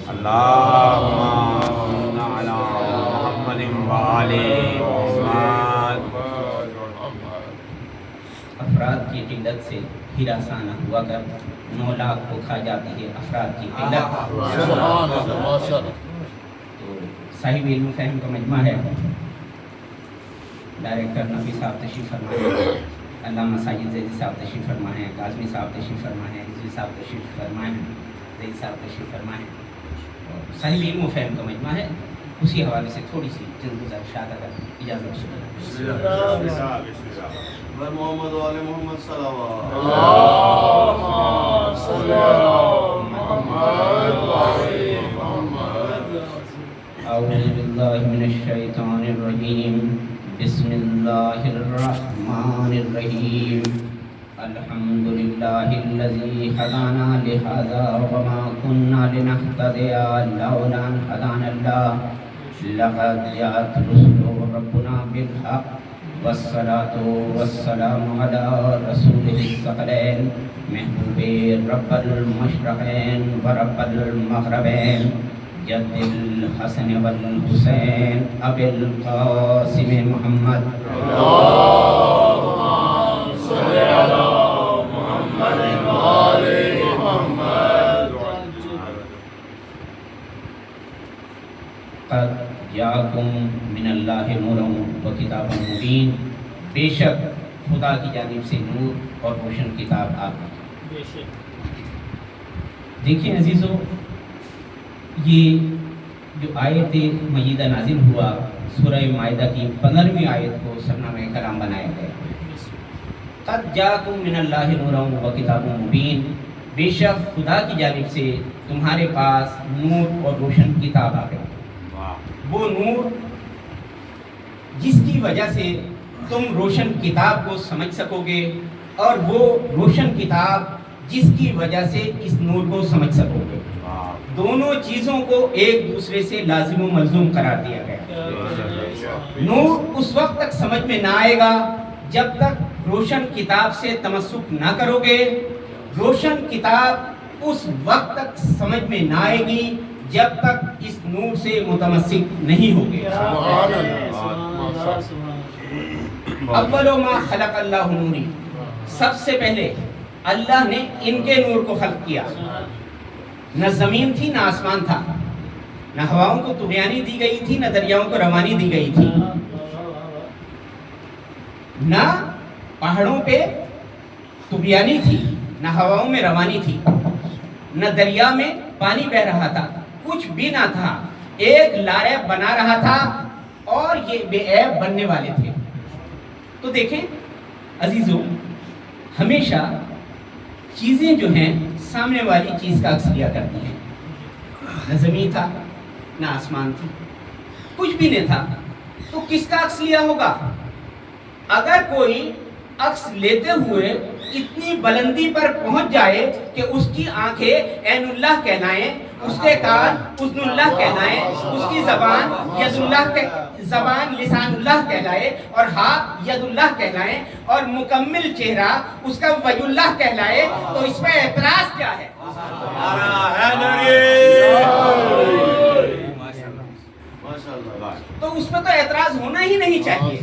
اللہم صل علی محمد وآل محمد۔ افراد کی قلت سے ہراسانہ ہوا کر 9 لاکھ کو کھا جاتی ہے افراد کی قلت۔ تو صاحب علم و فہم کا مجمع ہے، ڈائریکٹر نبی صاحب تشریف فرما ہے، علامہ ساجد زیدی صاحب تشریف فرما ہے، کاظمی صاحب تشریف فرما ہے، رضوی صاحب تشریف فرما ہے، زیدی صاحب تشریف فرما ہے، اور صاحب علم و فہم کا مجمع ہے۔ اسی حوالے سے تھوڑی سی چند گزارشات اگر اجازت ہو۔ محمد وآل محمد صلوات اللهم صل على محمد وآل محمد۔ اعوذ باللہ من الشیطان الرجیم، بسم اللہ الرحمن الرحیم۔ الحمد للہ الذی ہدانا لہذا وما كنا لنہتدی لولا ان ہدانا اللہ، لقد جاءت رسل ربنا بالحق، والصلاة والسلام علی رسولہ الثقلین، محبوب رب المشرقین ورب المغربین، جد الحسن والحسین ابی القاسم محمد۔ اللهم صل على محمد وآل محمد۔ قد جاءکم من اللہ نور و کتاب مبین، بے شک خدا کی جانب سے نور اور روشن کتاب آپ کی۔ دیکھیں عزیزو، یہ جو آیت مجیدہ نازل ہوا سورہ مائدہ کی 15ویں آیت کو سرنامہ کلام بنایا گیا۔ قد جاءکم من اللہ نور و کتاب مبین، بے شک خدا کی جانب سے تمہارے پاس نور اور روشن کتاب آ گئی۔ وہ نور جس کی وجہ سے تم روشن کتاب کو سمجھ سکو گے، اور وہ روشن کتاب جس کی وجہ سے اس نور کو سمجھ سکو گے۔ دونوں چیزوں کو ایک دوسرے سے لازم و ملزوم قرار دیا گیا۔ نور اس وقت تک سمجھ میں نہ آئے گا جب تک روشن کتاب سے تمسک نہ کرو گے، روشن کتاب اس وقت تک سمجھ میں نہ آئے گی جب تک اس نور سے متمسک نہیں ہوگے۔ اول ما خلق اللہ نوری، سب سے پہلے اللہ نے ان کے نور کو خلق کیا۔ نہ زمین تھی نہ آسمان تھا، نہ ہواؤں کو طغیانی دی گئی تھی، نہ دریاؤں کو روانی دی گئی تھی، نہ پہاڑوں پہ طغیانی تھی، نہ ہواؤں میں روانی تھی، نہ دریا میں پانی بہ رہا تھا، کچھ بھی نہ تھا، ایک لائب بنا رہا تھا اور یہ بے عیب بننے والے تھے۔ تو دیکھیں عزیزو، ہمیشہ چیزیں جو ہیں سامنے والی چیز کا عکس لیا کرتی ہیں۔ نہ زمین تھا نہ آسمان تھی، کچھ بھی نہیں تھا، تو کس کا عکس لیا ہوگا؟ اگر کوئی عکس لیتے ہوئے اتنی بلندی پر پہنچ جائے کہ اس کی آنکھیں عین اللہ کہلائیں، اس کے کان اذن اللہ کہلائیں، اس کی زبان ید اللہ زبان لسان اللہ کہلائے، اور ہاتھ ید اللہ کہلائیں، اور مکمل چہرہ اس کا وجہ اللہ کہلائے، تو اس پہ اعتراض کیا ہے؟ تو اس پہ تو اعتراض ہونا ہی نہیں چاہیے،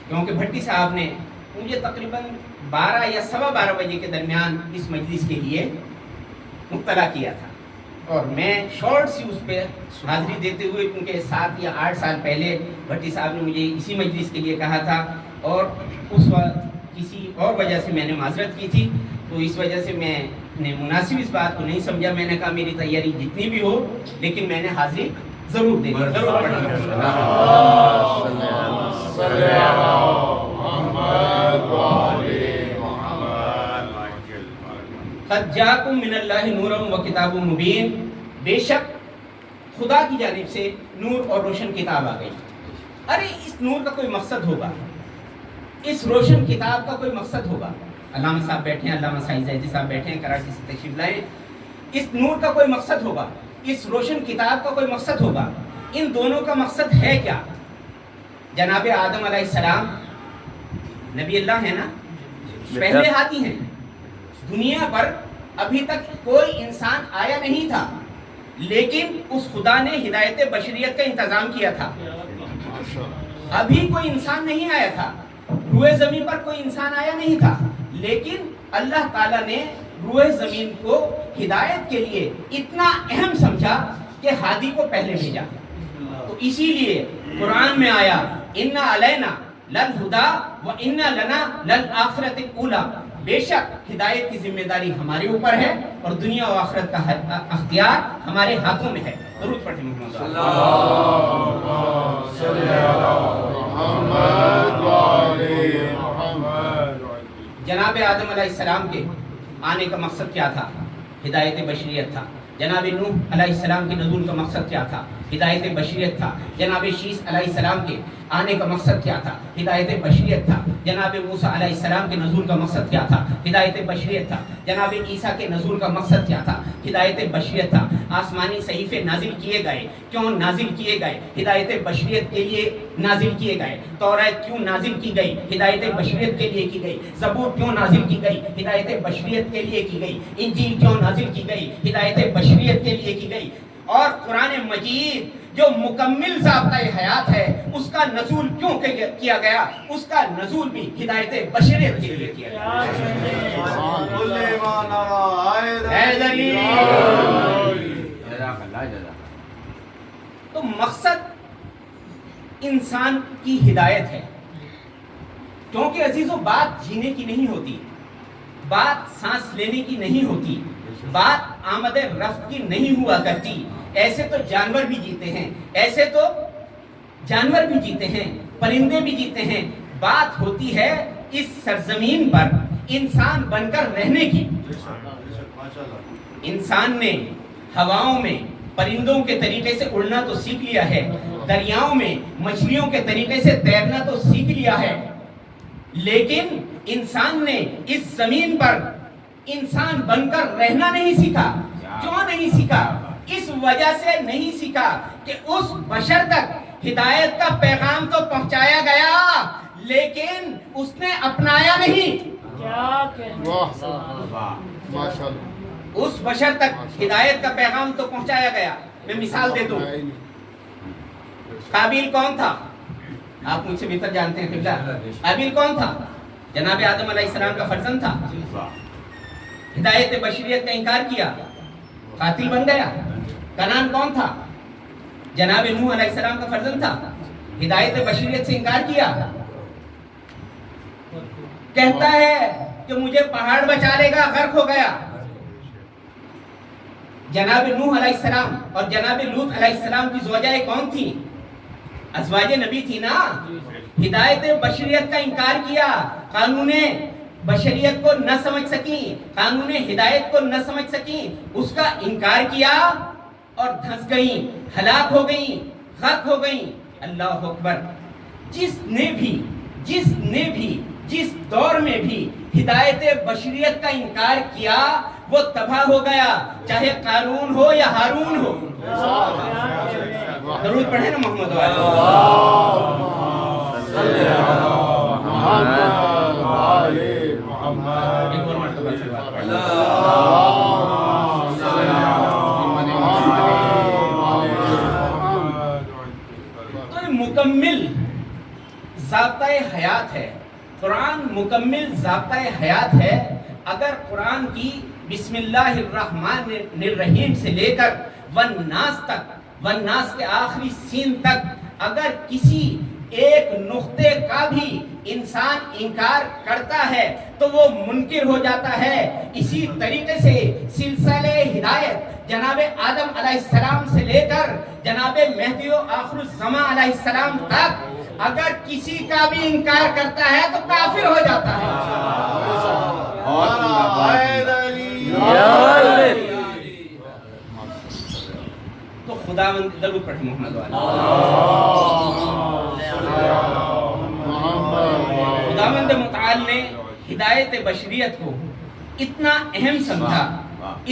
کیونکہ بھٹی صاحب نے مجھے تقریباً 12 یا 12:15 بجے کے درمیان اس مجلس کے لیے مطلع کیا تھا، اور میں شارٹ سی اس پہ حاضری دیتے ہوئے، کیونکہ 7 یا 8 سال پہلے بھٹی صاحب نے مجھے اسی مجلس کے لیے کہا تھا، اور اس وقت کسی اور وجہ سے میں نے معذرت کی تھی، تو اس وجہ سے میں نے مناسب اس بات کو نہیں سمجھا۔ میں نے کہا میری تیاری جتنی بھی ہو، لیکن میں نے حاضری ضرور دینی، ضرور پڑھنی۔ قد جاءکم من اللہ نور و کتاب مبین، بے شک خدا کی جانب سے نور اور روشن کتاب آ گئی۔ ارے اس نور کا کوئی مقصد ہوگا، اس روشن کتاب کا کوئی مقصد ہوگا۔ علامہ صاحب بیٹھے ہیں، علامہ ساجد زیدی صاحب بیٹھے ہیں، کراچی سے تشریف لائے۔ اس نور کا کوئی مقصد ہوگا، اس روشن کتاب کا کوئی مقصد ہوگا۔ ان دونوں کا مقصد ہے کیا؟ جناب آدم علیہ السلام نبی اللہ ہیں نا، پہلے ہاتھی ہیں۔ دنیا پر ابھی تک کوئی انسان آیا نہیں تھا، لیکن اس خدا نے ہدایت بشریت کا انتظام کیا تھا. ابھی کوئی انسان نہیں آیا تھا, روئے زمین پر کوئی انسان آیا نہیں تھا, لیکن اللہ تعالیٰ نے روئے زمین کو ہدایت کے لیے اتنا اہم سمجھا کہ ہادی کو پہلے بھیجا. تو اسی لیے قرآن میں آیا اِنَّ عَلَيْنَا لَلْهُدَى وَإِنَّ لَنَا لَلْآخِرَةِ الْأُولَى, بے شک ہدایت کی ذمہ داری ہمارے اوپر ہے اور دنیا و آخرت کا اختیار ہمارے ہاتھوں میں ہے. درود پڑھیں محمد صلی جناب آدم علیہ السلام کے آنے کا مقصد کیا تھا؟ ہدایت بشریت تھا. جناب نوح علیہ السلام کے نزول کا مقصد کیا تھا؟ ہدایت بشریت تھا. جناب شیس علیہ السلام کے آنے کا مقصد کیا تھا؟ ہدایت بشریت تھا. جناب موسیٰ علیہ السلام کے نزول کا مقصد کیا تھا؟ ہدایت بشریت تھا. جناب عیسیٰ کے نزول کا مقصد کیا تھا؟ ہدایت بشریت تھا. آسمانی صحیفے نازل کیے گئے, کیوں نازل کیے گئے؟ ہدایت بشریت کے لیے نازل کیے گئے. تورات کیوں نازل کی گئی؟ ہدایت بشریت کے لیے کی گئی. زبور کیوں نازل کی گئی؟ ہدایت بشریت کے لیے کی گئی. انجیل کیوں نازل کی گئی؟ ہدایت بشریت کے لیے کی گئی. اور قرآن مجید جو مکمل ضابطۂ حیات ہے, اس کا نزول کیوں کیا گیا؟ اس کا نزول بھی ہدایت بشریت کے لیے کیا گیا. تو مقصد انسان کی ہدایت ہے, کیونکہ عزیزوں بات جینے کی نہیں ہوتی, بات سانس لینے کی نہیں ہوتی, بات آمد رفت کی نہیں ہوا کرتی. ایسے تو جانور بھی جیتے ہیں, ایسے تو جانور بھی جیتے ہیں, پرندے بھی جیتے ہیں. بات ہوتی ہے اس سرزمین پر انسان بن کر رہنے کی. انسان نے ہواؤں میں پرندوں کے طریقے سے اڑنا تو سیکھ لیا ہے, دریاؤں میں مچھلیوں کے طریقے سے تیرنا تو سیکھ لیا ہے, لیکن انسان نے اس زمین پر انسان بن کر رہنا نہیں سیکھا. کیوں نہیں سیکھا؟ اس وجہ سے نہیں سیکھا کہ اس بشر تک ہدایت کا پیغام تو پہنچایا گیا, لیکن اس نے اپنایا نہیں. اس بشر تک ہدایت کا پیغام تو پہنچایا گیا. میں مثال دے دوں, قابیل کون تھا؟ آپ مجھ سے بہتر جانتے ہیں قبلہ. قابیل کون تھا؟ جناب آدم علیہ السلام کا فرزند تھا. ہدایت بشریت کا انکار کیا, قاتل بن گیا. کنعان کون تھا؟ جناب نوح علیہ السلام کا فرزند تھا. ہدایت بشریت سے انکار کیا, کہتا ہے کہ مجھے پہاڑ بچا لے گا, غرق ہو گیا. جناب نوح علیہ السلام اور جناب لوط علیہ السلام کی زوجہ کون تھی؟ ازواج نبی تھی نا. ہدایت بشریت کا انکار کیا, قانون بشریت کو نہ سمجھ سکیں, قانون ہدایت کو نہ سمجھ سکیں, اس کا انکار کیا اور دھنس گئیں, ہلاک ہو گئیں, غرق ہو گئیں. اللہ اکبر. جس نے بھی جس دور میں بھی ہدایت بشریت کا انکار کیا وہ تباہ ہو گیا, چاہے قارون ہو یا ہارون ہو. درود پڑھیں نا محمد تو مکمل ضابطۂ حیات ہے. قرآن مکمل ضابطۂ حیات ہے. اگر قرآن کی بسم اللہ الرحمن الرحیم سے لے کر والناس تک, والناس کے آخری سین تک اگر کسی ایک نقطے کا بھی انسان انکار کرتا ہے تو وہ منکر ہو جاتا ہے. اسی طریقے سے سلسلہ ہدایت جناب آدم علیہ السلام سے لے کر جناب مہدی و آخر الزمان علیہ السلام تک اگر کسی کا بھی انکار کرتا ہے تو کافر ہو جاتا ہے. تو خداوند درود پڑھیں محمد والا. خداوند متعال نے ہدایت بشریت کو اتنا اہم سمجھا,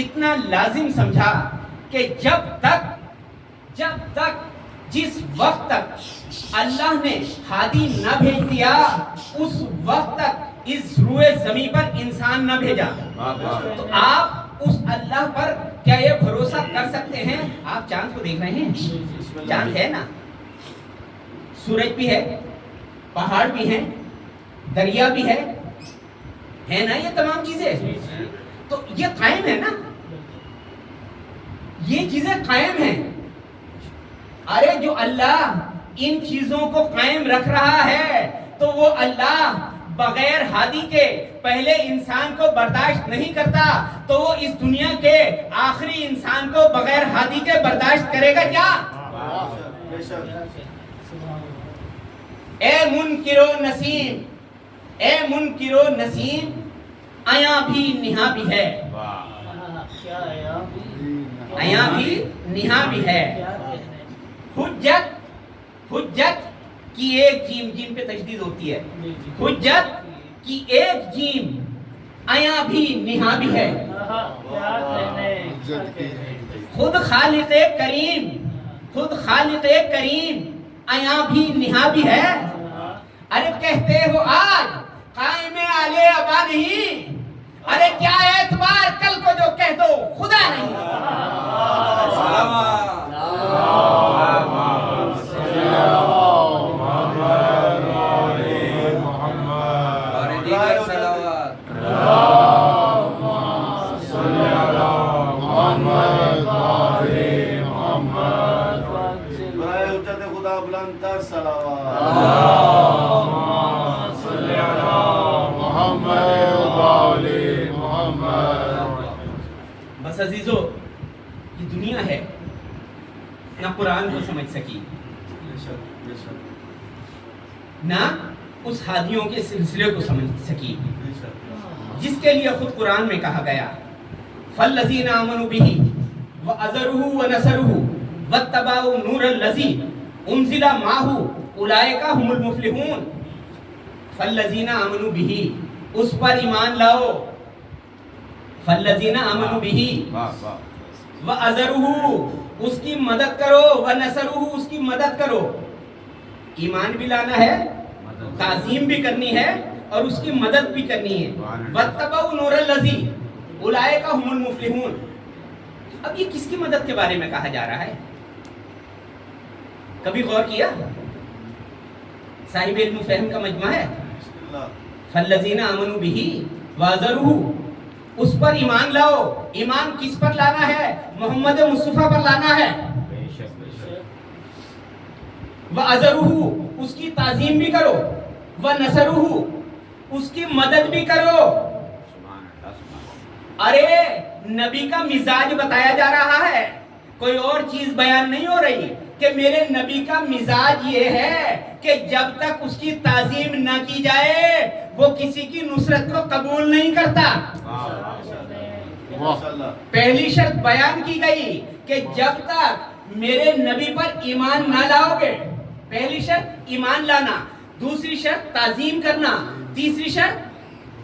اتنا لازم سمجھا کہ جب تک جس وقت تک اللہ نے ہادی نہ بھیج دیا اس وقت تک اس روئے زمین پر انسان نہ بھیجا. تو آپ اس اللہ پر کیا یہ بھروسہ کر سکتے ہیں؟ آپ چاند کو دیکھ رہے ہیں، چاند ہے نا، سورج بھی ہے، پہاڑ بھی ہیں، دریا بھی ہے نا، یہ تمام چیزیں تو یہ قائم ہے نا، یہ چیزیں قائم ہیں۔ ارے جو اللہ ان چیزوں کو قائم رکھ رہا ہے تو وہ اللہ بغیر ہادی کے پہلے انسان کو برداشت نہیں کرتا، تو وہ اس دنیا کے آخری انسان کو بغیر ہادی کے برداشت کرے گا کیا؟ اے منکر و نسیم، اے منکر و نسیم، آیا بھی نہا بھی ہے، آیا بھی نہا بھی ہے۔ حجت کی ایک جیم، جیم پہ تشدید ہوتی ہے، حجت کی ایک جیم، آیا بھی نہا بھی ہے۔ خود خالق کریم، خود خالق کریم، آیا بھی نہا بھی ہے۔ ارے کہتے ہو آج قائم علی ابا نہیں، ارے کیا اعتبار کل کو جو کہہ دو خدا نہیں۔ بس عزیزو، یہ دنیا ہے نہ قرآن کو سمجھ سکی، نہ اس ہادیوں کے سلسلے کو سمجھ سکی جس کے لیے خود قرآن میں کہا گیا فَالَّذِينَ آمَنُوا بِهِ وَعَزَرُوهُ وَنَصَرُوهُ وَاتَّبَعُوا النُّورَ الَّذِي أُنزِلَ مَعَهُ أُولَئِكَ هُمُ الْمُفْلِحُونَ۔ فَالَّذِينَ آمَنُوا بِهِ، اس پر ایمان لاؤ، فَالَّذِينَ آمَنُوا بِهِ وَعَزَرُوهُ، اس کی مدد کرو، وَنَصَرُوهُ، اس کی مدد کرو۔ ایمان بھی لانا ہے، تعظیم بھی کرنی ہے اور اس کی مدد بھی کرنی ہے۔ وَاتَّبَعُوا النُّورَ الَّذِي أُولَئِكَ هُمُ الْمُفْلِحُونَ۔ اب یہ کس کی مدد کے بارے میں کہا جا رہا ہے؟ کبھی غور کیا؟ صاحب علم و فہم کا مجمع ہے۔ فَالَّذِينَ آمَنُوا بِهِ وَعَزَرُوهُ، اس پر ایمان لاؤ۔ ایمان کس پر لانا ہے؟ محمد مصطفیٰ پر لانا ہے۔ وَعَزَرُوهُ، اس کی تعظیم بھی کرو، وَنَصَرُوهُ، اس کی مدد بھی کرو۔ ارے نبی کا مزاج بتایا جا رہا ہے، کوئی اور چیز بیان نہیں ہو رہی کہ میرے نبی کا مزاج یہ ہے کہ جب تک اس کی تعظیم نہ کی جائے وہ کسی کی نصرت کو قبول نہیں کرتا۔ پہلی شرط بیان کی گئی کہ جب تک میرے نبی پر ایمان نہ لاؤ گے، پہلی شرط ایمان لانا، دوسری شرط تعظیم کرنا، تیسری شرط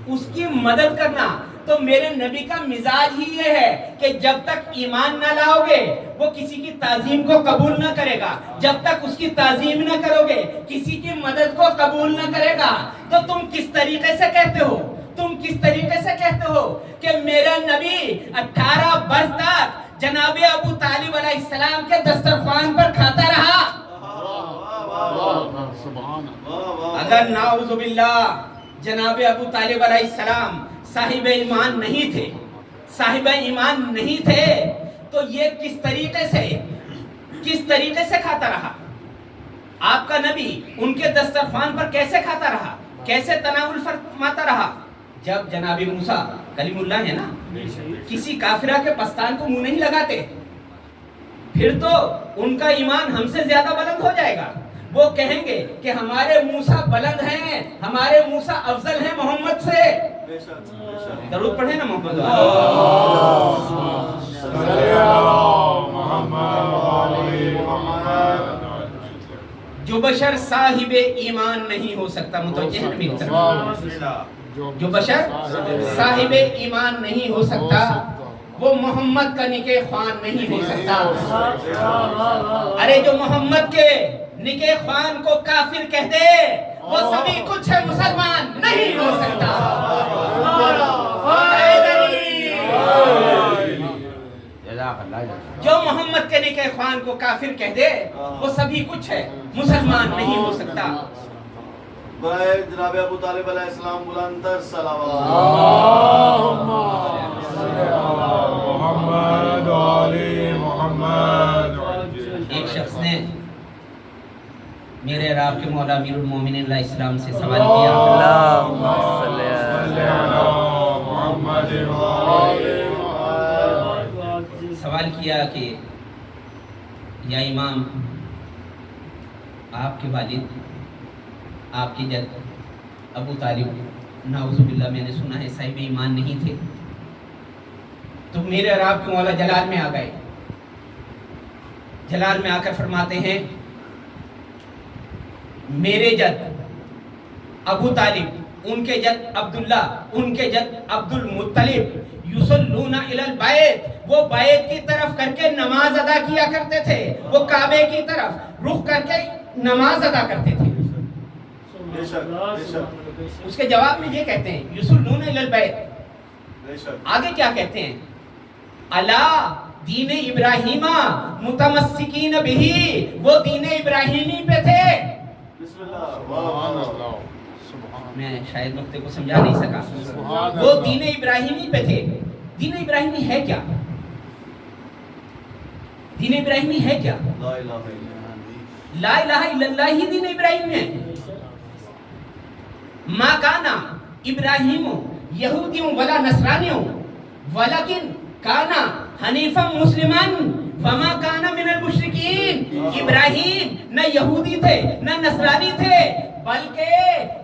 اس کی مدد کرنا۔ تو میرے نبی کا مزاج ہی یہ ہے کہ جب تک ایمان نہ لاؤ گے وہ کسی کی تعظیم کو قبول نہ کرے گا، جب تک اس کی تعظیم نہ کرو گے کسی کی مدد کو قبول نہ کرے گا۔ تو تم کس طریقے سے کہتے ہو، تم کس طریقے سے کہتے ہو کہ میرا نبی 18 برس تک جناب ابو طالب علیہ السلام کے دسترخوان پر کھاتا رہا؟ اگر نعوذ باللہ جناب ابو طالب علیہ السلام صاحب ایمان نہیں تھے، صاحب ایمان نہیں تھے تو یہ کس طریقے سے کھاتا رہا؟ آپ کا نبی ان کے دسترخوان پر کیسے کھاتا رہا، کیسے تناول فرماتا رہا؟ جب جناب موسیٰ کلیم اللہ ہے نا، کسی کافرہ کے پستان کو منہ نہیں لگاتے، پھر تو ان کا ایمان ہم سے زیادہ بلند ہو جائے گا۔ وہ کہیں گے کہ ہمارے موسیٰ بلند ہیں، ہمارے موسیٰ افضل ہیں محمد سے۔ درود پڑھیں نا محمد۔ جو بشر صاحب ایمان نہیں ہو سکتا، متوجہ ہے میری طرف، جو بشر صاحب ایمان نہیں ہو سکتا وہ محمد کا نکاح خوان نہیں ہو سکتا۔ ارے جو محمد کے نکاح خوان کو کافر کہہ دے وہ سبھی کچھ ہے مسلمان نہیں ہو سکتا۔ جو محمد کے نکاح خوان کو کافر کہہ دے وہ سبھی کچھ ہے، مسلمان نہیں ہو سکتا۔ برائے جناب ابو طالب علیہ السلام بلند تر صلوات۔ اللہم صلی علی محمد و آل محمد۔ ایک شخص نے میرے اور آپ کے مولا امیر المومنین علیہ السلام سے سوال کیا، اللہم صلی علی محمد و آل محمد۔ سوال کیا کہ یا امام، آپ کے والد، آپ کے جد ابو طالب نعوذ باللہ میں نے سنا ہے صاحب ایمان نہیں تھے، تو میرے اور آپ کے مولا جلال میں آ گئے، جلال میں آ کر فرماتے ہیں میرے جد ابو طالب، ان کے جد عبداللہ، ان کے جد عبد المطلب یصلون الی البیت، وہ بیت کی طرف کر کے نماز ادا کیا کرتے تھے، وہ کعبے کی طرف رخ کر کے نماز ادا کرتے تھے۔ بے شک بے شک اس کے جواب میں یہ کہتے ہیں یصلون الی البیت، بے شک۔ آگے کیا کہتے ہیں؟ الا دین ابراہیمہ متمسکین بہی، وہ دین ابراہیمی پہ تھے۔ بسم اللہ، سبحان واہ اللہ، میں شاید نقطے کو سمجھا نہیں سکا، وہ دین ابراہیمی پہ تھے۔ دین ابراہیمی ہے کیا؟ دین ابراہیمی ہے کیا؟ لا الہ الا اللہ۔ لا الہ الا اللہ ہی دین ابراہیم ہے۔ ما کانا ابراہیم یہودی ولا نصرانی ولکن کانا حنیفا مسلمان فما کانا من المشرکین۔ ابراہیم نہ یہودی تھے نہ نصرانی تھے بلکہ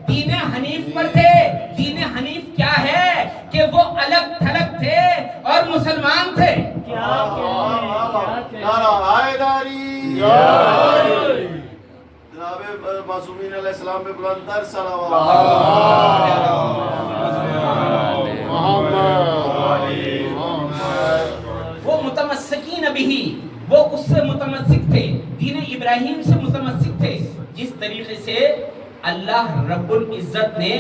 دین حنیف پر تھے۔ دین حنیف کیا ہے کہ وہ الگ تھلگ تھے اور مسلمان تھے۔ نعرہ حیدری، یا جناب معصومین علیہ السلام پہ بلند تر صلوات۔ وہ متمسکین بہی، وہ اس سے متمسک تھے، دین ابراہیم سے متمسک تھے، جس طریقے سے اللہ رب العزت نے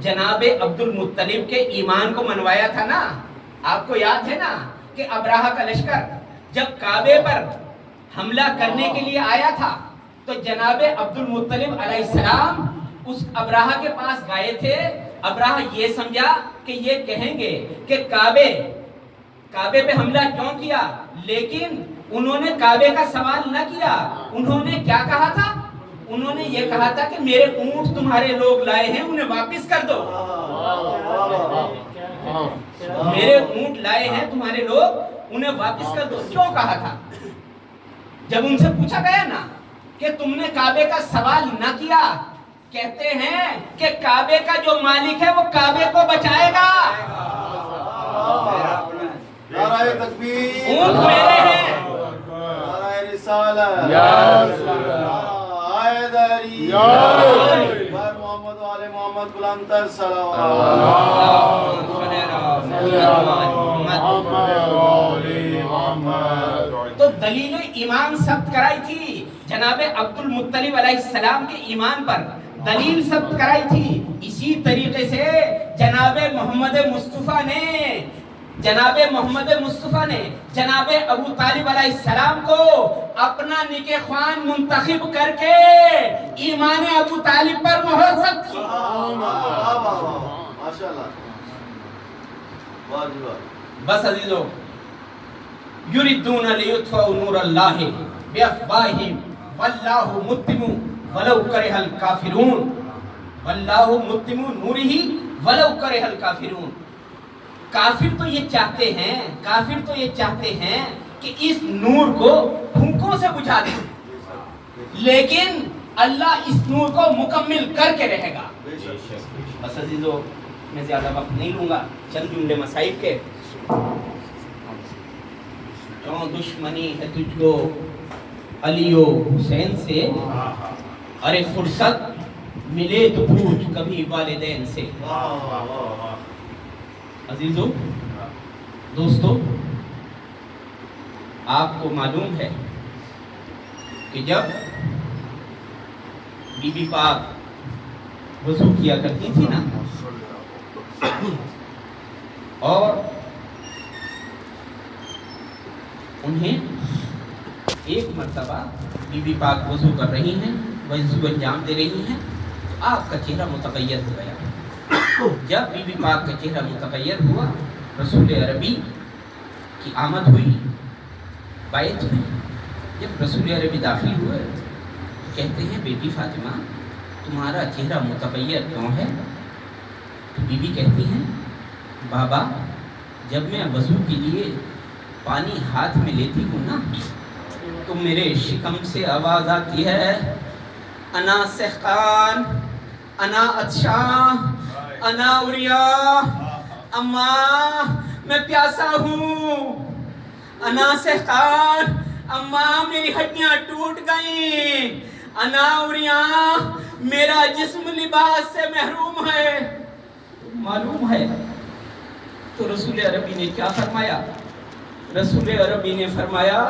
جناب عبد المطلب کے ایمان کو منوایا تھا نا۔ آپ کو یاد ہے نا کہ ابراہہ کا لشکر جب کعبے پر حملہ کرنے کے لیے آیا تھا تو جناب عبد المطلب علیہ السلام اس ابراہہ کے پاس گئے تھے۔ ابراہہ یہ سمجھا کہ یہ کہیں گے کہ کعبے پہ حملہ کیوں کیا، لیکن انہوں نے کعبے کا سوال نہ کیا۔ انہوں نے کیا کہا تھا؟ انہوں نے یہ کہا تھا کہ میرے اونٹ تمہارے لوگ لائے ہیں، انہیں واپس کر دو۔ میرے اونٹ لائے ہیں تمہارے لوگ، انہیں واپس کر دو۔ کیوں کہا تھا؟ جب ان سے پوچھا گیا نا کہ تم نے کعبے کا سوال نہ کیا، کہتے ہیں کہ کعبے کا جو مالک ہے وہ کعبے کو بچائے گا۔ نعرہ تکبیر، اونٹ میرے ہیں۔ نعرہ رسالت، یا نعرہ حیدری، یا بر محمد و آل محمد بلند تر صلوات۔ تو دلیل ایمان ثبت کرائی تھی جناب عبد المطلب علیہ السلام کے ایمان پر، دلیل ثبت کرائی تھی۔ اسی طریقے سے جناب محمد مصطفیٰ نے جناب ابو طالب علیہ السلام کو اپنا نکاح خوان منتخب کر کے ایمان ابو طالب پر مہر ثبت کی۔ ماشاءاللہ، واہ جی واہ۔ بس عزیزو، یریدون لیطفئوا نور اللہ بافواہہم واللہ متم ولو کرہ الکافرون، واللہ متم نورہ ولو کرہ الکافرون۔ کافر تو یہ چاہتے ہیں کہ اس نور کو پھونکوں سے بجھا دیں، لیکن اللہ اس نور کو مکمل کر کے رہے گا۔ بس عزیزو، میں زیادہ وقت نہیں لوں گا، چند جملے مصائب کے۔ کیوں دشمنی ہے تجھ کو علی و حسین سے، ارے فرصت ملے تو پوچھ کبھی والدین سے۔ عزیزو، دوستو، آپ کو معلوم ہے کہ جب بی بی پاک وضو کیا کرتی تھی نا، اور انہیں ایک مرتبہ بی بی پاک وضو کر رہی ہیں، وضو انجام دے رہی ہیں، آپ کا چہرہ متغیر ہو گیا۔ جب بی بی پاک کا چہرہ متغیر ہوا، رسول عربی کی آمد ہوئی، بیعت ہوئی۔ جب رسول عربی داخل ہوئے کہتے ہیں بیٹی فاطمہ تمہارا چہرہ متغیر کیوں ہے؟ تو بی بی کہتی ہیں بابا جب میں وضو کے لیے پانی ہاتھ میں لیتی ہوں نا تو میرے شکم سے آواز آتی ہے انا سحقان، انا عطشان، انا عریا، اماں میں پیاسا ہوں، انا سحقان، اماں میری ہڈیاں ٹوٹ گئیں، انا عریا میرا جسم لباس سے محروم ہے۔ معلوم ہے تو رسول عربی نے کیا فرمایا؟ رسول عربی نے فرمایا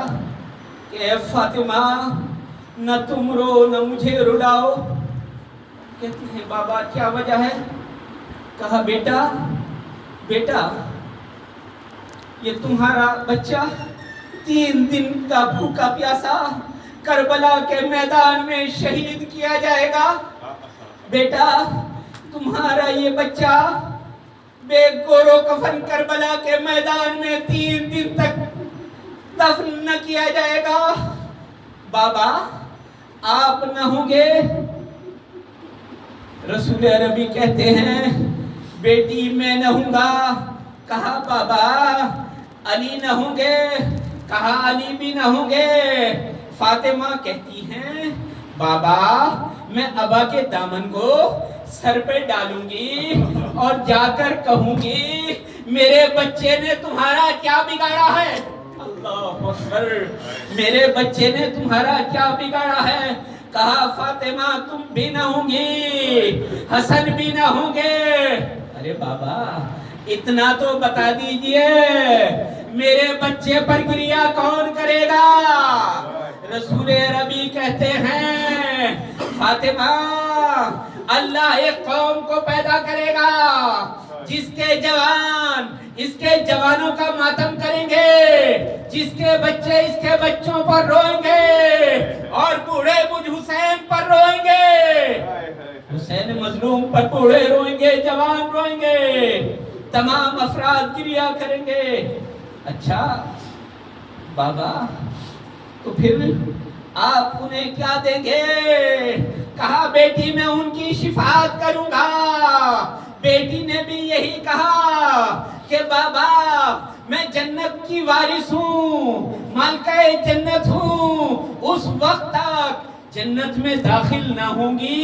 کہ اے فاطمہ نہ تم رو نہ مجھے رلاؤ۔ کہتی ہیں بابا کیا وجہ ہے؟ کہا بیٹا یہ تمہارا بچہ 3 دن کا بھوکا پیاسا کربلا کے میدان میں شہید کیا جائے گا۔ بیٹا تمہارا یہ بچہ بے گورو کفن کربلا کے میدان میں 3 دن تک دفن نہ کیا جائے گا۔ بابا آپ نہ ہوں گے؟ رسول عربی کہتے ہیں بیٹی میں نہ ہوں گا۔ کہا بابا علی نہ ہوں گے؟ کہا علی بھی نہ ہوں گے۔ فاطمہ کہتی ہیں بابا میں ابا کے دامن کو سر پہ ڈالوں گی اور جا کر کہوں گی میرے بچے نے تمہارا کیا بگاڑا ہے؟ اللہ اکبر، میرے بچے نے تمہارا کیا بگاڑا ہے؟ کہا فاطمہ تم بھی نہ ہوں گی، حسن بھی نہ ہوں گے۔ ارے بابا اتنا تو بتا دیجئے میرے بچے پر گریہ کون کرے گا؟ رسول عربی کہتے ہیں فاطمہ اللہ ایک قوم کو پیدا کرے گا جس کے جوان اس کے جوانوں کا ماتم کریں گے، جس کے بچے اس کے بچوں پر روئیں گے اور بوڑھے مجھ حسین پر روئیں گے، حسین مظلوم پر بوڑھے روئیں گے، جوان روئیں گے، تمام افراد گریہ کریں گے۔ اچھا بابا تو پھر آپ انہیں کیا دیں گے؟ کہا بیٹی میں ان کی شفاعت کروں گا۔ بیٹی نے بھی یہی کہا کہ بابا میں جنت کی وارث ہوں، مالکہ جنت ہوں، اس وقت تک جنت میں داخل نہ ہوں گی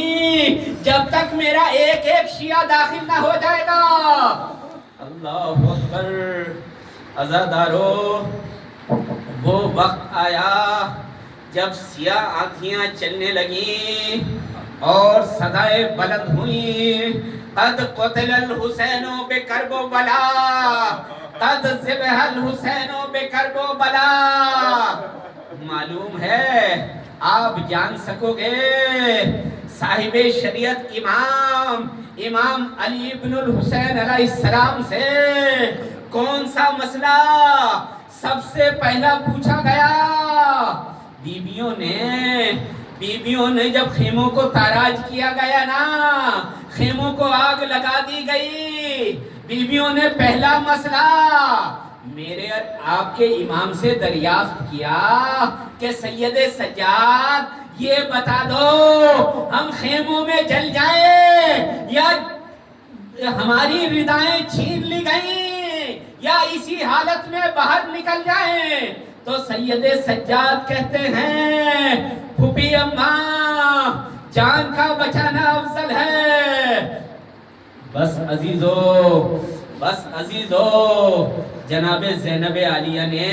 جب تک میرا ایک ایک شیعہ داخل نہ ہو جائے گا۔ اللہ اکبر۔ عزادارو وہ وقت آیا جب سیاہ آنکھیاں چلنے لگیں اور صدائیں بلند ہوئیں قد قتل الحسین بکرب و بلا، قد ذبح الحسین بکرب و بلا۔ معلوم ہے آپ جان سکو گے صاحب شریعت امام علی بن الحسین علیہ السلام سے کون سا مسئلہ سب سے پہلا پوچھا گیا؟ بیویوں نے جب خیموں کو تاراج کیا گیا نا، خیموں کو آگ لگا دی گئی، بیویوں نے پہلا مسئلہ میرے اور آپ کے امام سے دریافت کیا کہ سید سجاد یہ بتا دو ہم خیموں میں جل جائیں یا ہماری ردائیں چھین لی گئیں یا اسی حالت میں باہر نکل جائیں؟ تو سید سجاد کہتے ہیں پھوپھی اماں جان کا بچانا افضل ہے۔ بس عزیزو جناب زینب عالیہ نے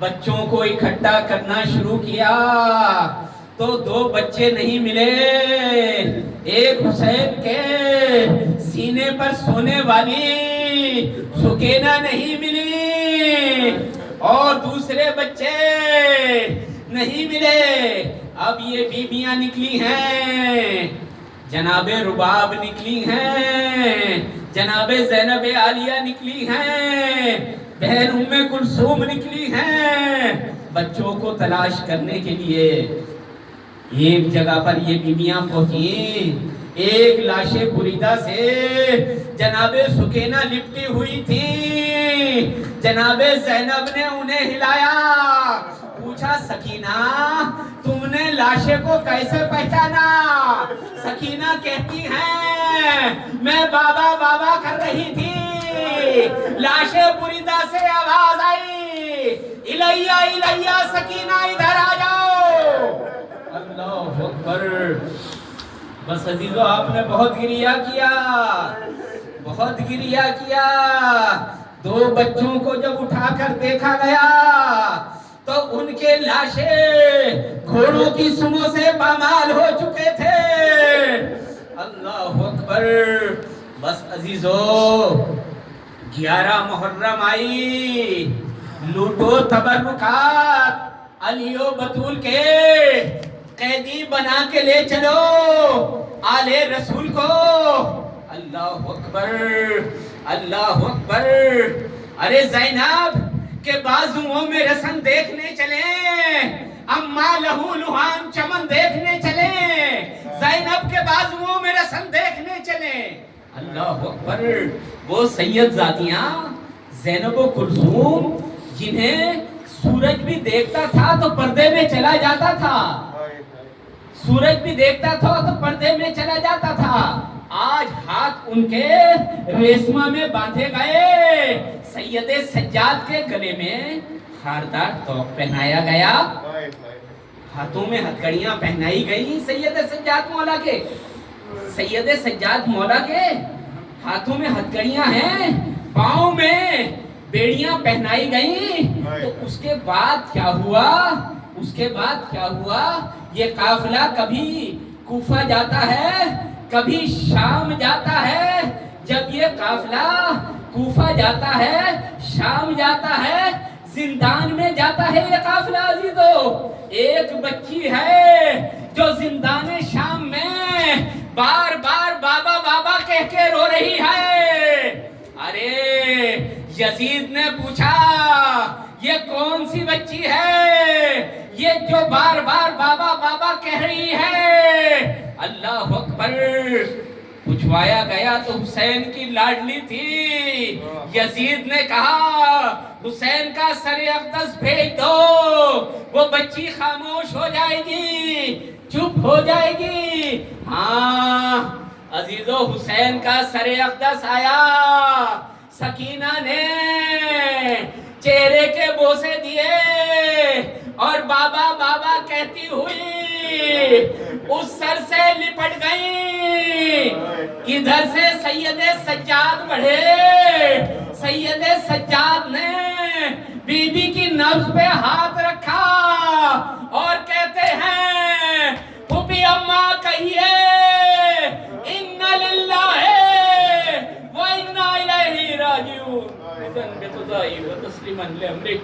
بچوں کو اکٹھا کرنا شروع کیا تو 2 بچے نہیں ملے، ایک حسین کے سینے پر سونے والی سکینہ نہیں ملی اور دوسرے بچے نہیں ملے۔ اب یہ بیویاں نکلی ہیں، جناب رباب نکلی ہیں، جناب زینب عالیہ نکلی ہیں، بہن ام کلثوم نکلی ہیں بچوں کو تلاش کرنے کے لیے. ایک جگہ پر یہ بیویاں پہنچی، ایک لاش بریدہ سے جناب سکینہ لپٹی ہوئی تھی. جناب زینب نے انہیں ہلایا، پوچھا سکینہ تم نے لاشے کو کیسے پہچانا؟ سکینہ کہتی ہیں میں بابا بابا کر رہی تھی، لاش بریدہ سے آواز آئی الیہ الیہ سکینہ ادھر آ جاؤ. اللہ اکبر. بس عزیزو آپ نے بہت گریہ کیا، بہت گریہ کیا. دو بچوں کو جب اٹھا کر دیکھا گیا تو ان کے لاشیں گھوڑوں کی سموں سے پامال ہو چکے تھے. اللہ اکبر. بس عزیزو 11 محرم آئی، لوٹو تبرکات، علی و بطول کے قیدی بنا کے لے چلو آل رسول کو. اللہ اکبر، اللہ اکبر. ارے زینب کے بازوؤں میں رسن دیکھنے چلیں، اما لہو لہان چمن دیکھنے چلیں، زینب کے بازوؤں میں رسن دیکھنے چلیں. اللہ اکبر. وہ سید ذاتیاں زینب و کلثوم جنہیں سورج بھی دیکھتا تھا تو پردے میں چلا جاتا تھا، سورج بھی دیکھتا تھا تو پردے میں چلا جاتا تھا، آج ہاتھ ان کے ریشمہ میں باندھے گئے. سید سجاد کے گلے میں خاردار توق پہنایا گیا، ہاتھوں میں ہتھکڑیاں پہنائی گئی. سید سجاد مولا کے، سید سجاد مولا کے ہاتھوں میں ہتھکڑیاں ہیں، پاؤں میں بیڑیاں پہنائی گئیں. تو اس کے بعد کیا ہوا؟ اس کے بعد کیا ہوا؟ یہ قافلہ کبھی کوفہ جاتا ہے، کبھی شام جاتا ہے. جب یہ قافلہ کوفہ جاتا ہے، شام جاتا ہے، زندان میں جاتا ہے یہ قافلہ عزیزو. ایک بچی ہے جو زندان شام میں بار بار بابا بابا کہہ کے رو رہی ہے. ارے یزید نے پوچھا یہ کون سی بچی ہے یہ جو بار بار بابا بابا کہہ رہی ہے؟ اللہ اکبر. پوچھوایا گیا تو حسین کی لاڈلی تھی. یزید نے کہا حسین کا سر اقدس بھیج دو، وہ بچی خاموش ہو جائے گی، چپ ہو جائے گی. ہاں عزیزو حسین کا سر اقدس آیا. سکینہ نے چہرے کے بوسے دیے اور بابا بابا کہتی ہوئی اس سر سے لپٹ گئی. ادھر سے سید سجاد بڑھے. سید سجاد نے بی بی کی نبض پہ ہاتھ رکھا اور کہتے ہیں پھوپھی اماں کہیے اِنَّا لِلَّهِ وَإِنَّا إِلَيْهِ راجعون. تسلیما لامرک.